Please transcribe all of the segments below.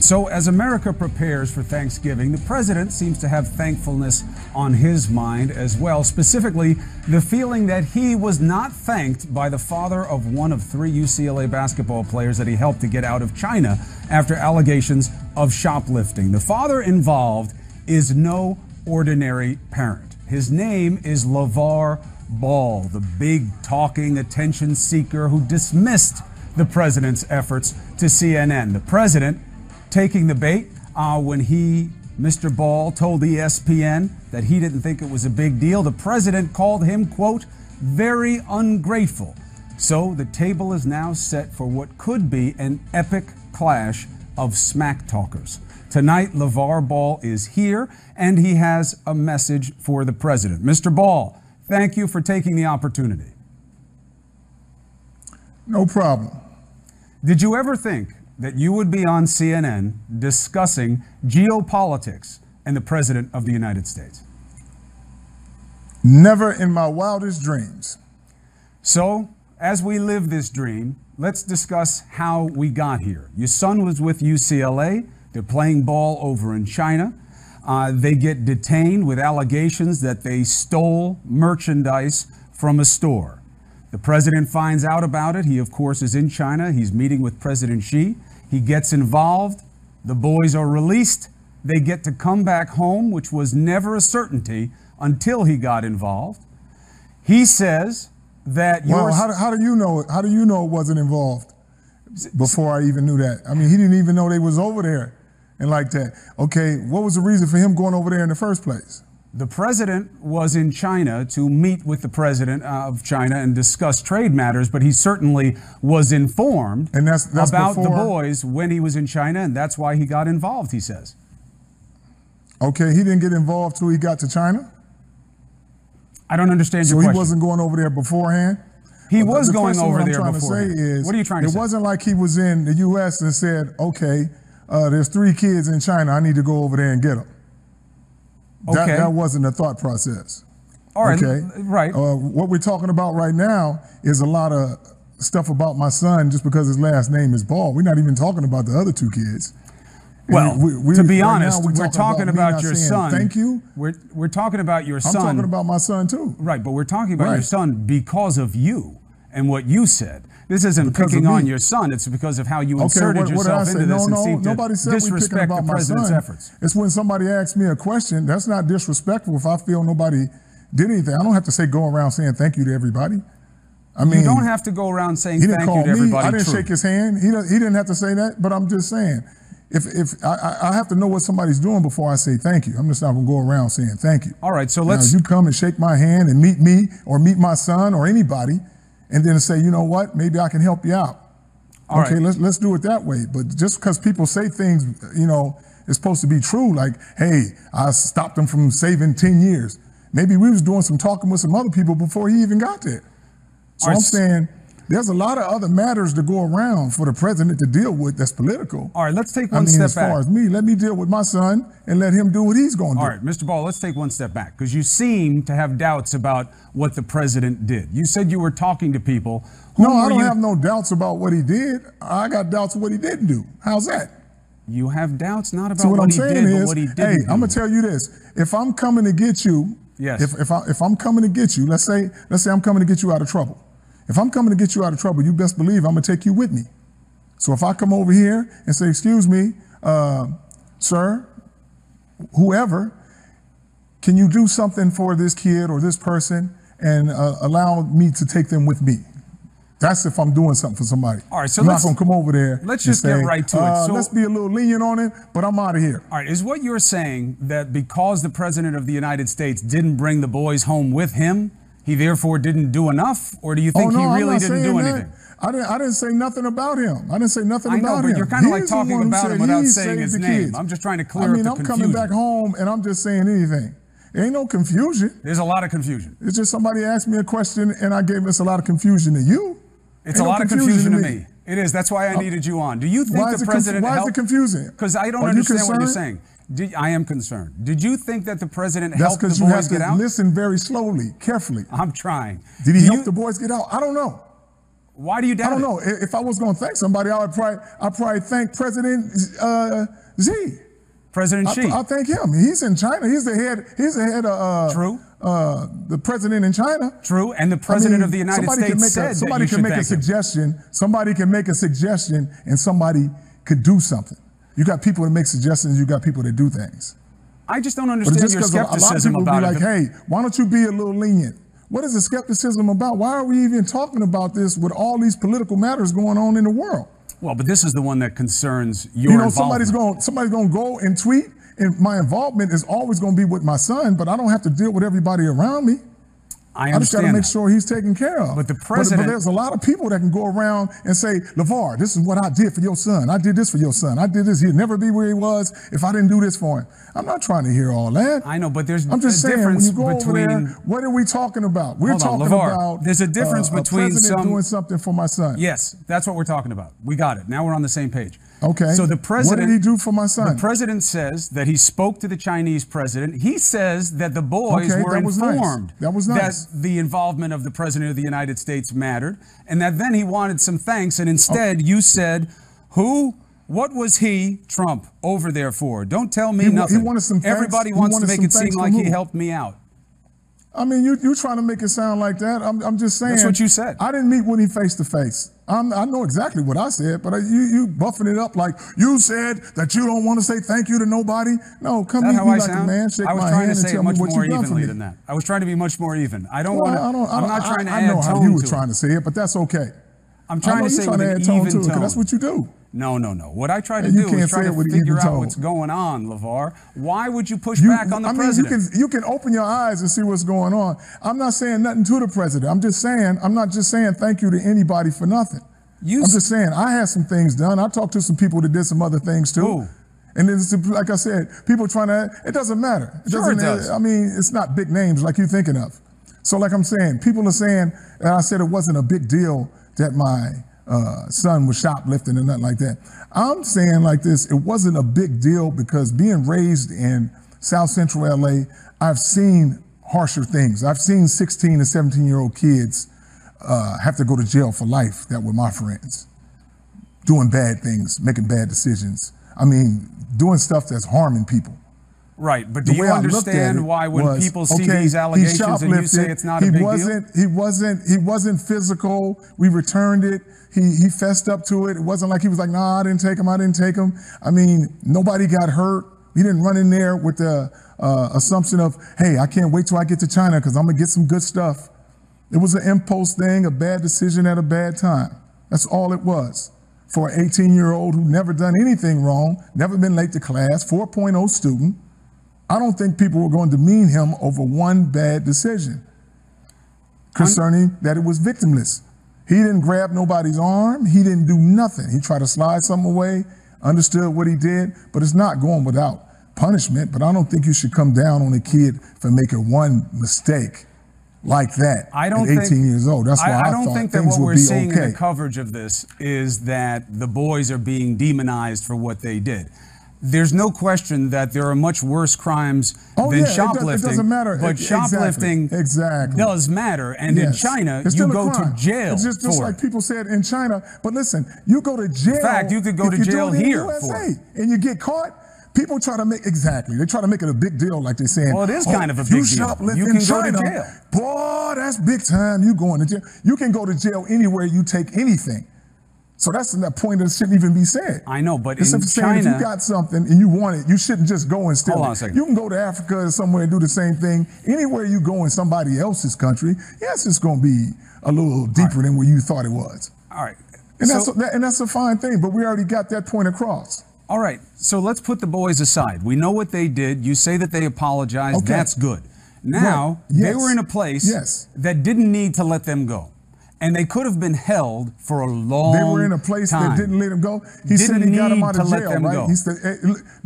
So as America prepares for Thanksgiving, the president seems to have thankfulness on his mind as well, specifically the feeling that he was not thanked by the father of one of 3 UCLA basketball players that he helped to get out of China after allegations of shoplifting. The father involved is no ordinary parent. His name is LaVar Ball, the big talking attention seeker who dismissed the president's efforts to CNN. The president taking the bait when Mr. Ball, told ESPN that he didn't think it was a big deal. The president called him, quote, very ungrateful. So the table is now set for what could be an epic clash of smack talkers. Tonight, LaVar Ball is here, and he has a message for the president. Mr. Ball, thank you for taking the opportunity. No problem. Did you ever think that you would be on CNN discussing geopolitics and the President of the United States? Never in my wildest dreams. So, as we live this dream, let's discuss how we got here. Your son was with UCLA. They're playing ball over in China. They get detained with allegations that they stole merchandise from a store. The president finds out about it. He, of course, is in China. He's meeting with President Xi. He gets involved. The boys are released. They get to come back home, which was never a certainty until he got involved. He says that Well, how do you know it? How do you know it wasn't involved before I even knew that? I mean, he didn't even know they was over there and like that. Okay, what was the reason for him going over there in the first place? The president was in China to meet with the president of China and discuss trade matters, but he certainly was informed and that's about before, the boys when he was in China, and that's why he got involved, he says. Okay, he didn't get involved till he got to China? I don't understand your question. So he wasn't going over there beforehand? He was going over there beforehand. What I'm trying to say is, what are you trying to say? It wasn't like he was in the U.S. and said, okay, there's 3 kids in China, I need to go over there and get them. Okay. That wasn't the thought process. All right. Okay. Right. What we're talking about right now is a lot of stuff about my son just because his last name is Ball. We're not even talking about the other 2 kids. Well, to be honest, we're talking about your son. Thank you. We're talking about your son. I'm talking about my son too. Right, but we're talking about your son because of you and what you said. This isn't picking on your son. It's because of how you inserted yourself into this and seemed to disrespect the president's efforts. It's when somebody asks me a question. That's not disrespectful if I feel nobody did anything. I don't have to say go around saying thank you to everybody. I mean, you don't have to go around saying thank you to everybody. I didn't shake his hand. He didn't have to say that. But I'm just saying, if I have to know what somebody's doing before I say thank you. I'm just not going to go around saying thank you. All right, so let's. Now, you come and shake my hand and meet me or meet my son or anybody, and then say, you know what, maybe I can help you out. Okay, let's do it that way. But just because people say things, you know, it's supposed to be true, like, hey, I stopped them from saving 10 years. Maybe we was doing some talking with some other people before he even got there. So I'm saying there's a lot of other matters to go around for the president to deal with that's political. All right, let's take one step back. As far as me, let me deal with my son and let him do what he's going to do. All right, Mr. Ball, let's take one step back because you seem to have doubts about what the president did. You said you were talking to people. No, I don't have no doubts about what he did. I got doubts of what he didn't do. How's that? You have doubts not about what he did, but what he didn't do. Hey, I'm going to tell you this. If I'm coming to get you, if I'm coming to get you, let's say I'm coming to get you out of trouble. If I'm coming to get you out of trouble, you best believe I'm going to take you with me. So if I come over here and say, excuse me, sir, whoever, can you do something for this kid or this person and allow me to take them with me? That's if I'm doing something for somebody. All right, so I'm not going to come over there. Let's just get right to it. So let's be a little lenient on it, but I'm out of here. All right, is what you're saying that because the president of the United States didn't bring the boys home with him, he therefore didn't do enough, or do you think he really didn't do anything? I didn't say nothing about him. I didn't say nothing about him. But you're kind of like talking about him without saying his name. I'm just trying to clear up the confusion. I'm coming back home and I'm just saying anything. There ain't no confusion. There's a lot of confusion. It's just somebody asked me a question and I gave us a lot of confusion to you. It's a lot of confusion to me. It is. That's why I needed you on. Do you think the president helped? Why is it confusing? Because I don't understand what you're saying. I am concerned. Did you think that the president helped the boys get out? That's because you have to listen very slowly, carefully. I'm trying. Did he help the boys get out? I don't know. Why do you doubt it? I don't know. If I was going to thank somebody, I'd probably thank President Xi. President Xi. I thank him. He's in China. He's the head of True. The president in China. True. And the president of the United States said somebody can make a suggestion. Somebody can make a suggestion, and somebody could do something. You got people that make suggestions. You got people that do things. I just don't understand your skepticism about it. A lot of people be like, hey, why don't you be a little lenient? What is the skepticism about? Why are we even talking about this with all these political matters going on in the world? Well, but this is the one that concerns your involvement. Somebody's going to go and tweet, and my involvement is always going to be with my son, but I don't have to deal with everybody around me. I understand. I just got to make sure he's taken care of. But the president... But there's a lot of people that can go around and say, LaVar, this is what I did for your son. I did this for your son. I did this. He'd never be where he was if I didn't do this for him. I'm not trying to hear all that. I know, but there's I'm just saying, difference when you go between... over there, what are we talking about? We're talking about... There's a difference between a president doing something for my son. Yes, that's what we're talking about. We got it. Now we're on the same page. Okay. So the president... What did he do for my son? The president says that he spoke to the Chinese president. He says that the boys were informed that the involvement of the president of the United States mattered, and that then he wanted some thanks, and instead you said, what was he, Trump, over there for? Don't tell me nothing. He wanted some thanks. Everybody wants to make it seem like he helped me out. I mean, you're trying to make it sound like that. I'm just saying. That's what you said. I didn't meet Woody face to face. I know exactly what I said, but you buffing it up like you said that you don't want to say thank you to nobody. No, come meet me like a man, shake my hand, and tell me what you've done for me. I was trying to be much more even. I don't want to. I'm not trying to add tone to it. I know how you were trying to say it, but that's okay. I'm trying to say with an even tone. Because that's what you do. No. What I try to do is try to figure out what's going on, LaVar. Why would you push back on the president? You can open your eyes and see what's going on. I'm not saying nothing to the president. I'm not just saying thank you to anybody for nothing. I'm just saying I had some things done. I talked to some people that did some other things too. Ooh. And then, like I said, people trying to, it doesn't matter. Sure it does. I mean, it's not big names like you're thinking of. So like I'm saying, people are saying, and I said it wasn't a big deal that my son was shoplifting and nothing like that. I'm saying like this, it wasn't a big deal because being raised in South Central LA, I've seen harsher things. I've seen 16 and 17-year-old kids have to go to jail for life that were my friends, doing bad things, making bad decisions. I mean, doing stuff that's harming people. Right, but do you understand why when people see these allegations and you say it's not a big deal? He wasn't physical. We returned it. He fessed up to it. It wasn't like he was like, nah, I didn't take him. I mean, nobody got hurt. He didn't run in there with the assumption of, hey, I can't wait till I get to China because I'm going to get some good stuff. It was an impulse thing, a bad decision at a bad time. That's all it was. For an 18-year-old who never done anything wrong, never been late to class, 4.0 student, I don't think people were going to demean him over one bad decision concerning that it was victimless. He didn't grab nobody's arm. He didn't do nothing. He tried to slide something away, understood what he did, but it's not going without punishment. But I don't think you should come down on a kid for making one mistake like that at 18 years old. That's why I don't think that what we're seeing in the coverage of this is that the boys are being demonized for what they did. There's no question that there are much worse crimes than shoplifting. It doesn't matter. But shoplifting does matter. And in China, you go to jail. It's just like people said in China. But listen, you go to jail. In fact, you could go to jail here for it. And you get caught. People try to make, they try to make it a big deal like they're saying, well, it is kind of a big deal. You can go to jail. Boy, that's big time. You going to jail. You can go to jail anywhere you take anything. So that's the point that shouldn't even be said. I know, but in China, if you got something and you want it, you shouldn't just go and steal it. Hold on a second. You can go to Africa or somewhere and do the same thing. Anywhere you go in somebody else's country, yes, it's going to be a little deeper than where you thought it was. All right. And that's a fine thing, but we already got that point across. All right, so let's put the boys aside. We know what they did. You say that they apologized. Okay. That's good. Now, they were in a place that didn't need to let them go. And they could have been held for a long time. They were in a place that didn't let him go. He said he got him out of jail, right? He said,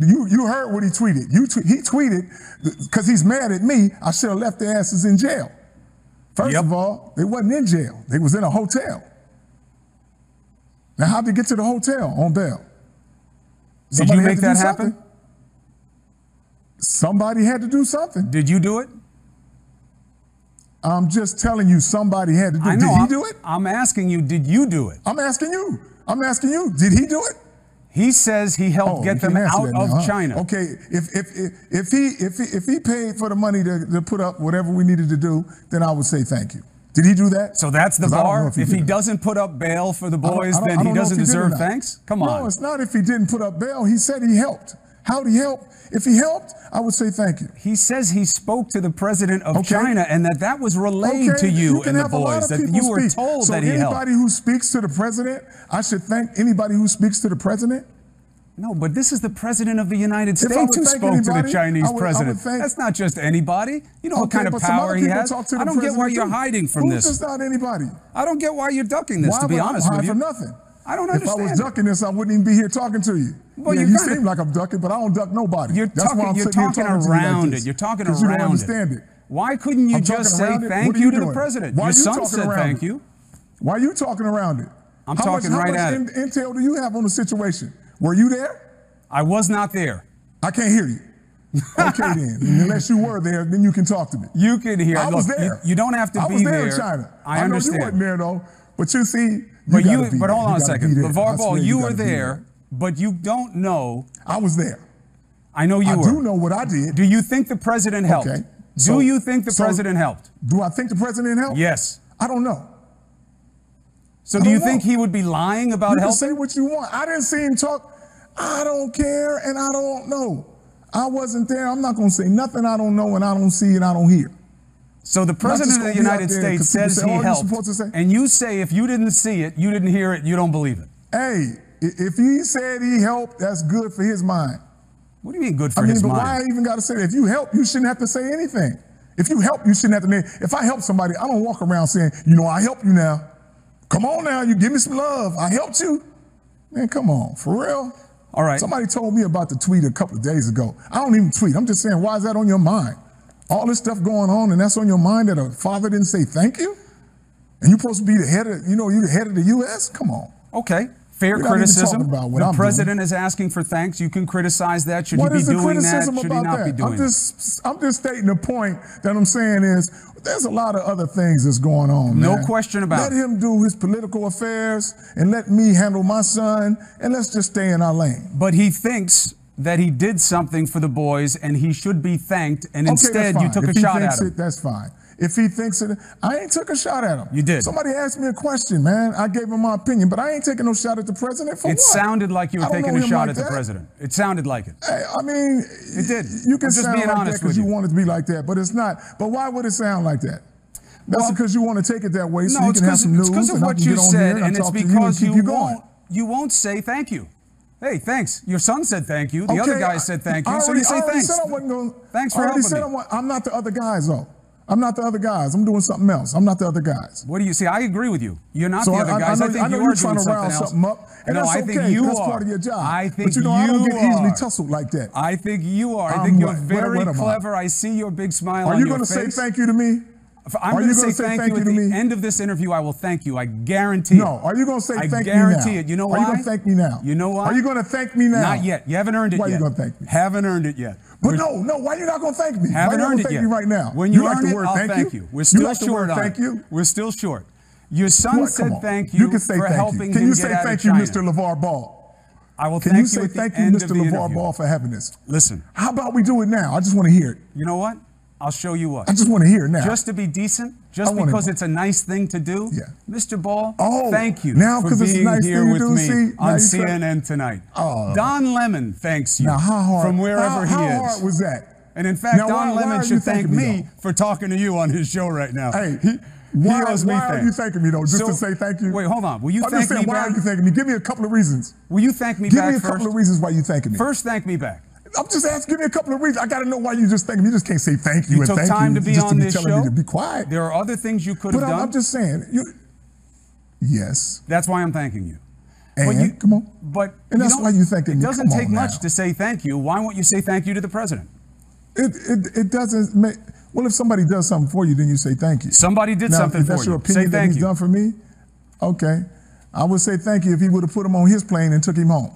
you heard what he tweeted. He tweeted, because he's mad at me, I should have left their asses in jail. First of all, they wasn't in jail. They was in a hotel. Now, how'd they get to the hotel on bail? Did you make that happen? Somebody had to do something. Did you do it? I'm just telling you somebody had to do it. Did he do it? I'm asking you, did you do it? I'm asking you. I'm asking you, did he do it? He says he helped get them out of China. Okay, if he paid for the money to put up whatever we needed to do, then I would say thank you. Did he do that? So that's the bar? If he doesn't put up bail for the boys, then he doesn't deserve thanks? Come on. No, it's not if he didn't put up bail. He said he helped. How'd he help? If he helped, I would say thank you. He says he spoke to the president of China and that was relayed to you and the boys, that you were told that he helped. So anybody who speaks to the president, I should thank anybody who speaks to the president? No, but this is the president of the United States who spoke to the Chinese president. That's not just anybody. You know what kind of power he has. I don't get why you're hiding from this. Who's just not anybody? I don't get why you're ducking this, to be honest with you. Why would I hide for nothing? I don't understand. If I was ducking this, I wouldn't even be here talking to you. Well, you seem like I'm ducking, but I don't duck nobody. You're talking around it. You're talking around it. You don't understand it. Why couldn't you just say thank you to the president? Your son said thank you. Why are you talking around it? I'm talking right at it. How much intel do you have on the situation? Were you there? I was not there. I can't hear you. Okay then. Unless you were there, then you can talk to me. You can hear. I was there. You don't have to be there. I was there in China. I understand. I know you weren't there though. But you see, but hold on a second. LaVar Ball, you were there, but you don't know. I was there. I know you were. I do know what I did. Do you think the president helped? Okay. Do you think the president helped? Do I think the president helped? Yes. I don't know. So do you think he would be lying about helping? You can say what you want. I didn't see him talk. I don't care and I don't know. I wasn't there. I'm not going to say nothing I don't know and I don't see and I don't hear. So the president of the United States says he helped, and you say if you didn't see it, you didn't hear it, you don't believe it. Hey, if he said he helped, that's good for his mind. What do you mean good for his mind? But why I even got to say that? If you help, you shouldn't have to say anything. If you help, you shouldn't have to name. If I help somebody, I don't walk around saying, you know, I help you now. Come on now, you give me some love. I helped you. Man, come on, for real? All right. Somebody told me about the tweet a couple of days ago. I don't even tweet. I'm just saying, why is that on your mind? All this stuff going on, and that's on your mind that a father didn't say thank you? And you're supposed to be the head of, you're the head of the U.S.? Come on. Okay. Fair criticism. The president is asking for thanks. You can criticize that. Should he be doing that? Should he not be doing that? I'm just stating the point that I'm saying is there's a lot of other things that's going on, man. No question about it. Let him do his political affairs and let me handle my son, and let's just stay in our lane. But he thinks that he did something for the boys and he should be thanked, and instead you took a shot at him. That's fine. If he thinks it, I ain't took a shot at him. You did. Somebody asked me a question, man. I gave him my opinion, but I ain't taking no shot at the president for what? It sounded like you were taking a shot at the president. It sounded like it. Hey, I mean, it did. You can just sound being like honest that because you want it to be like that, but it's not. But why would it sound like that? That's because you want to take it that way, so you can have some news. It's because of what you said, and it's because you won't say thank you. Hey, thanks. Your son said thank you. The other guy said thank you, so you say thanks. Thanks for helping me. I'm not the other guys, though. I'm not the other guys. I'm doing something else. I'm not the other guys. What do you see? I agree with you. You're not the other guys. I think you are doing something else. Something up, and no, that's I think okay. you that's are. part of your job. I think but I don't get easily tussled like that. I think you are. I think you're very clever. I see your big smile on your face. Are you going to say thank you to me? I'm going to say thank you at the end of this interview. I will thank you. I guarantee it. No. Are you going to say thank me now? I guarantee it. You know why? Are you going to thank me now? You know why? Are you going to thank me now? Not yet. You haven't earned it yet. Why are you going to thank me? Haven't earned it yet. But no. Why are you not going to thank me? Haven't earned it yet. Why are you not going to thank me right now? When you like earn the it, word I'll thank you. We're still short on it. We're still short. Your son said thank you for helping him get out of China. Can you say thank you, Mr. LaVar Ball? I will thank you at the end of the interview. Can you say thank you, Mr. LaVar Ball, for having this? Listen. How about we do it now? I just want to hear it. You know what? I'll show you what. I just want to hear it now. Just to be decent, just because it's a nice thing to do. Yeah. Mr. Ball, thank you for being here with me on CNN tonight. Don Lemon thanks you from wherever he is. How hard was that? And in fact, Don Lemon should thank me for talking to you on his show right now. Hey, he owes me thanks. Why are you thanking me, though? Just to say thank you? Wait, hold on. Will you thank me back? Why are you thanking me? Give me a couple of reasons. Will you thank me back first? Give me a couple of reasons why you thanking me. First, thank me back. I'm just asking, give me a couple of reasons. I got to know why you just thanking me. You just can't say thank you and thank you. You took time to be on this show. Me to be quiet. There are other things you could have done. I'm just saying. Yes. That's why I'm thanking you. And come on. And that's why you thanking me. It doesn't take much to say thank you. Why won't you say thank you to the president? It doesn't make. Well, if somebody does something for you, then you say thank you. Somebody did something for you. That's your opinion that he's done for me? Okay. I would say thank you if he would have put him on his plane and took him home.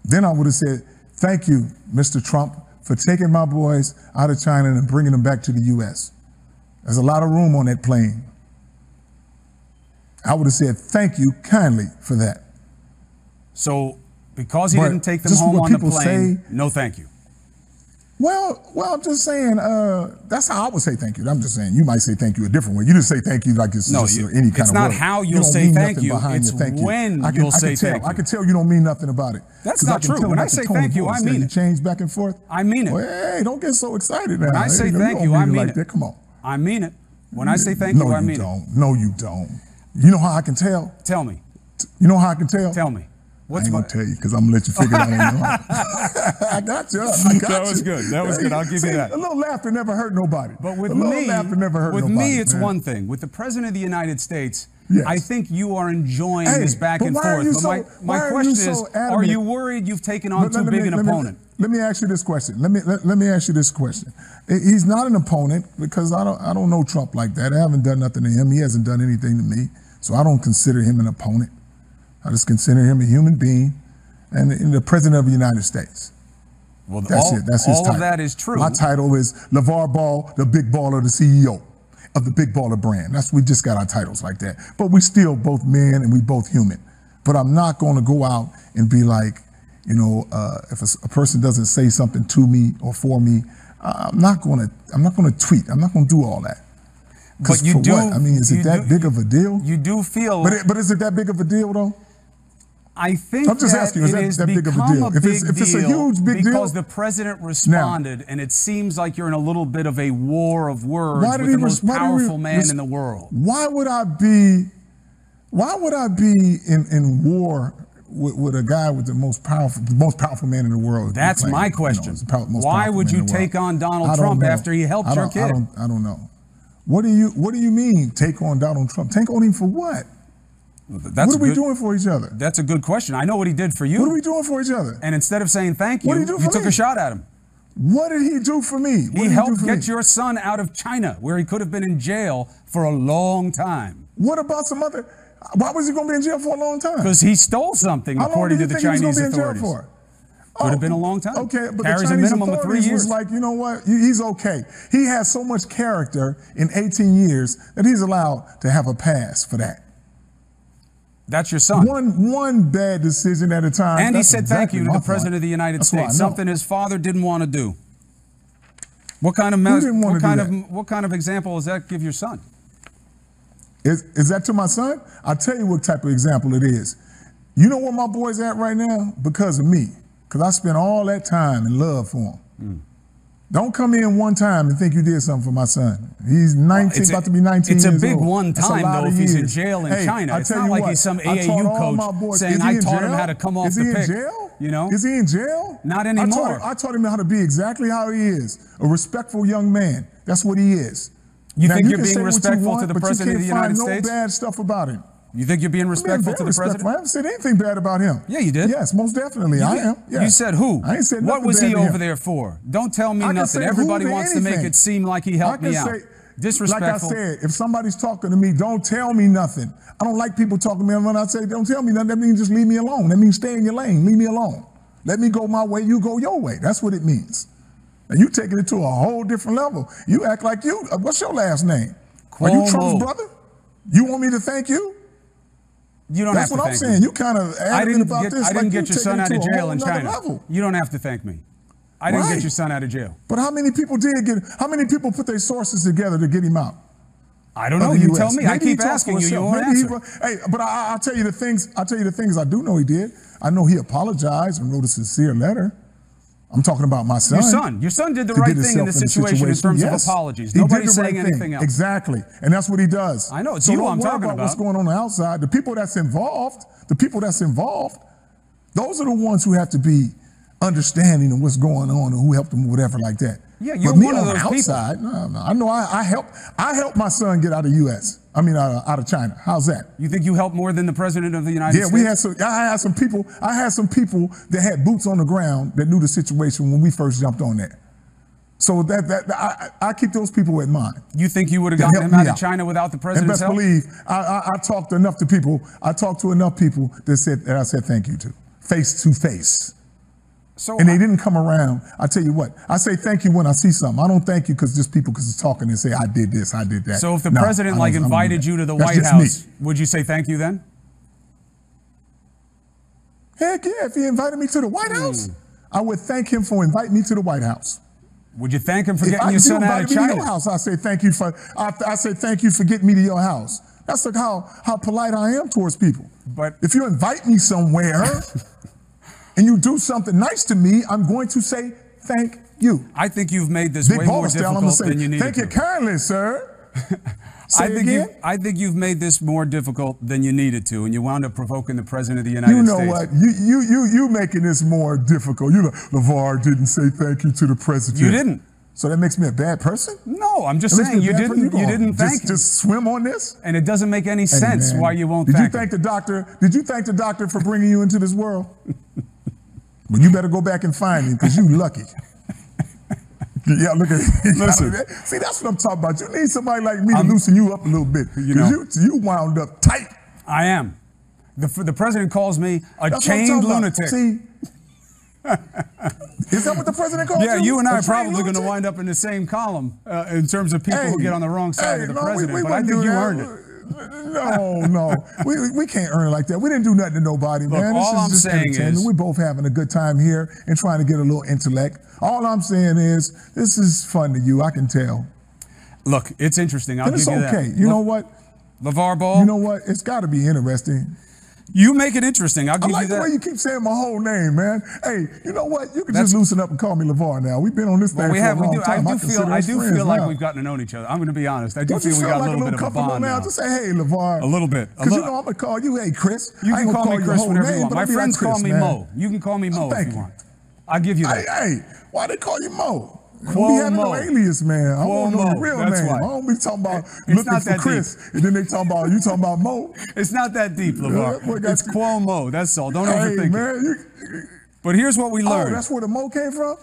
Then I would have said, thank you, Mr. Trump, for taking my boys out of China and bringing them back to the U.S. There's a lot of room on that plane. I would have said thank you kindly for that. So because he didn't take them home on the plane, no thank you. Well, I'm just saying, that's how I would say thank you. I'm just saying, you might say thank you a different way. You just say thank you like it's just any kind of word. It's not how you'll say thank you, it's when you'll say thank you. I can tell you don't mean nothing about it. That's not true. When I say thank you, I mean it. You change back and forth? I mean it. Well, hey, don't get so excited now. When I say thank you, I mean it. Come on. I mean it. When I say thank you, I mean it. No, you don't. You know how I can tell? Tell me. You know how I can tell? Tell me. I ain't gonna tell you because I'm gonna let you figure it out on your own. I got you. That was good. That was good. I'll give you that. A little laughter never hurt nobody. But with me, it's one thing. With the President of the United States, I think you are enjoying this back and forth. But my question is, are you worried you've taken on too big an opponent? Let me ask you this question. Let me ask you this question. He's not an opponent because I don't know Trump like that. I haven't done nothing to him. He hasn't done anything to me. So I don't consider him an opponent. I just consider him a human being and the President of the United States. Well, that's it. That's his title. All of that is true. My title is LaVar Ball, the big baller, the CEO of the Big Baller brand. We just got our titles like that. But we still both men and we both human. But I'm not going to go out and be like, if a person doesn't say something to me or for me, I'm not going to tweet. I'm not going to do all that. But you do. What? I mean, is it that big of a deal? You do feel. But is it that big of a deal though? I think I'm just asking you, is that big of a deal? If it's a huge big deal, because the president responded, and it seems like you're in a little bit of a war of words with the most powerful man in the world. Why would I be in war with a guy with the most powerful man in the world? That's my question. Why would you take on Donald Trump after he helped your kid? I don't know. What do you mean take on Donald Trump? Take on him for what? What are we doing for each other? That's a good question. I know what he did for you. What are we doing for each other? And instead of saying thank you, you took a shot at him. What did he do for me? He helped get your son out of China, where he could have been in jail for a long time. What about some other? Why was he going to be in jail for a long time? Because he stole something, according to the Chinese authorities. Could have been a long time. Okay, but carries the Chinese a minimum of 3 years. Was like, you know what? He's okay. He has so much character in 18 years that he's allowed to have a pass for that. That's your son. One bad decision at a time. And he said thank you to the President of the United States, something his father didn't want to do. What kind of example does that give your son? Is that to my son? I'll tell you what type of example it is. You know where my boy's at right now? Because of me. Because I spent all that time and love for him. Don't come in one time and think you did something for my son. He's 19, about to be 19 years old. It's a big one time, though, if he's in jail in China. It's not like he's some AAU coach saying, I taught him how to come off the pick. Is he in jail? You know? Is he in jail? Not anymore. I taught him how to be exactly how he is, a respectful young man. That's what he is. You think you're being respectful to the President of the United States? You can't find no bad stuff about him. You think you're being respectful to the President? I haven't said anything bad about him. Yeah, you did. Yes, most definitely. I am. Yes. You said who? I ain't said nothing. What was he over there for? Don't tell me nothing. Everybody wants to make it seem like he helped me out. Disrespectful. Like I said, if somebody's talking to me, don't tell me nothing. I don't like people talking to me. When I say don't tell me nothing, that means just leave me alone. That means stay in your lane. Leave me alone. Let me go my way, you go your way. That's what it means. And you taking it to a whole different level. You act like you. What's your last name? Cuomo. Are you Trump's brother? You want me to thank you? You don't have to thank me. That's what I'm saying. You kind of adamant about this. I didn't get your son out of jail in China. You don't have to thank me. I didn't get your son out of jail. But how many people how many people put their sources together to get him out? I don't know. You tell me. I keep asking you. You won't answer. Hey, but I'll tell you the things. I'll tell you the things I do know he did. I know he apologized and wrote a sincere letter. I'm talking about my son. Your son did the right thing in the situation in terms of apologies. Nobody's saying anything else. Exactly. And that's what he does. I know. It's you I'm talking about. What's going on the outside. The people that's involved, those are the ones who have to be understanding of what's going on and who helped them or whatever like that. Yeah, you're one of those outside, people. No, I know I helped my son get out of out of China. How's that? You think you helped more than the President of the United States? Yeah, I had some people that had boots on the ground that knew the situation when we first jumped on that. So I keep those people in mind. You think you would have gotten him out of China without the President's help? And best believe, I talked to enough people that I said thank you to, face to face. and they didn't come around. I tell you what, I say thank you when I see something. I don't thank you because just people because it's talking and say I did this, I did that. So if the president invited you to the White House, would you say thank you then? Heck yeah, if he invited me to the White House, I would thank him for inviting me to the White House. Would you thank him for getting your son out of China? To your house, I say thank you for. I say thank you for getting me to your house. That's like how polite I am towards people. But if you invite me somewhere and you do something nice to me, I'm going to say thank you. I think you've made this way more difficult than you needed to. Thank you kindly, sir. I think you've made this more difficult than you needed to, and you wound up provoking the President of the United States. You know what? You making this more difficult. You know, LaVar didn't say thank you to the President. You didn't. So that makes me a bad person? No, I'm just saying you didn't thank him. Just swim on this? And it doesn't make any sense why you won't thank him. Did you thank the doctor for bringing you into this world? Well, you better go back and find him because you lucky. Yeah, look at it. Listen. See, that's what I'm talking about. You need somebody like me to loosen you up a little bit. Because you wound up tight. I am. The president calls me a chained lunatic. See? Is that what the president calls you? Yeah, you and I are probably going to wind up in the same column in terms of people who get on the wrong side of the president. But I think you earned it. No. We can't earn it like that. We didn't do nothing to nobody, man. Look, all I'm saying is we're both having a good time here and trying to get a little intellect. All I'm saying is this is fun to you. I can tell. Look, it's interesting. I'll give you that. It's okay. You know what? LaVar Ball. You know what? It's got to be interesting. You make it interesting. I'll give you that. I like the way you keep saying my whole name, man. Hey, you know what? You can just loosen up and call me LaVar now. We've been on this thing for a long time. I do feel like we've gotten to know each other. I'm going to be honest. I do feel we got a little bit of a bond now. Just say, hey, LaVar. A little bit. Because you know I'm going to call you, hey, Chris. You can call me Chris whenever you want. My friends call me Mo. You can call me Mo if you want. I'll give you that. Hey, why they call you Mo? Cuomo. We having no alias, man. I want to know the real name. I don't be talking about looking for Chris, and then they talking about Mo. It's not that deep, LaVar. It's Cuomo. That's all. Don't overthink it. But here's what we learned. Oh, that's where the Mo came from?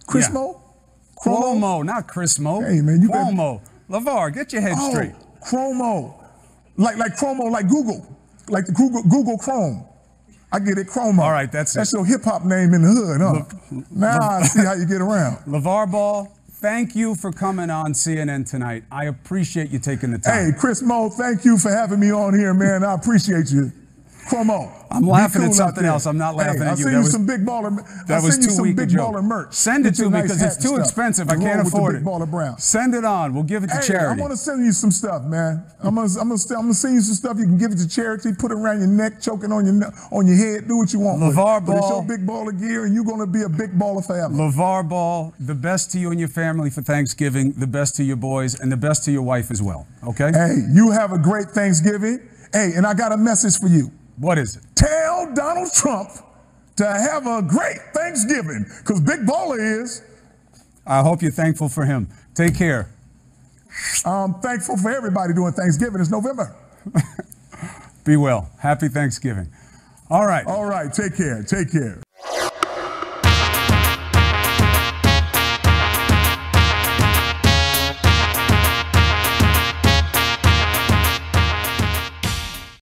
Chris Mo? Cuomo, not Chris Mo. Hey, man, you Cuomo. LaVar, get your head straight. Cuomo. Like Chromo, like Google. Like the Google Chrome. I get it, Chromo. All right, that's your hip-hop name in the hood, huh? Now I see how you get around. LaVar Ball, thank you for coming on CNN tonight. I appreciate you taking the time. Hey, Chris Mo, thank you for having me on here, man. I appreciate you. Chromo. I'm laughing at something else. I'm not laughing at you. I seen you some big baller. That was too weak a joke. Merch. Send it to me because it's too expensive. I can't afford it. Send it on. We'll give it to charity. I want to send you some stuff, man. I'm gonna send you some stuff. You can give it to charity. Put it around your neck, choking on your head. Do what you want. LaVar Ball. But it's your big baller gear, and you're gonna be a big baller forever. LaVar Ball. The best to you and your family for Thanksgiving. The best to your boys, and the best to your wife as well. Okay. Hey, you have a great Thanksgiving. Hey, and I got a message for you. What is it? Tell Donald Trump to have a great Thanksgiving, because Big Baller is. I hope you're thankful for him. Take care. I'm thankful for everybody doing Thanksgiving. It's November. Be well. Happy Thanksgiving. All right. All right. Take care. Take care.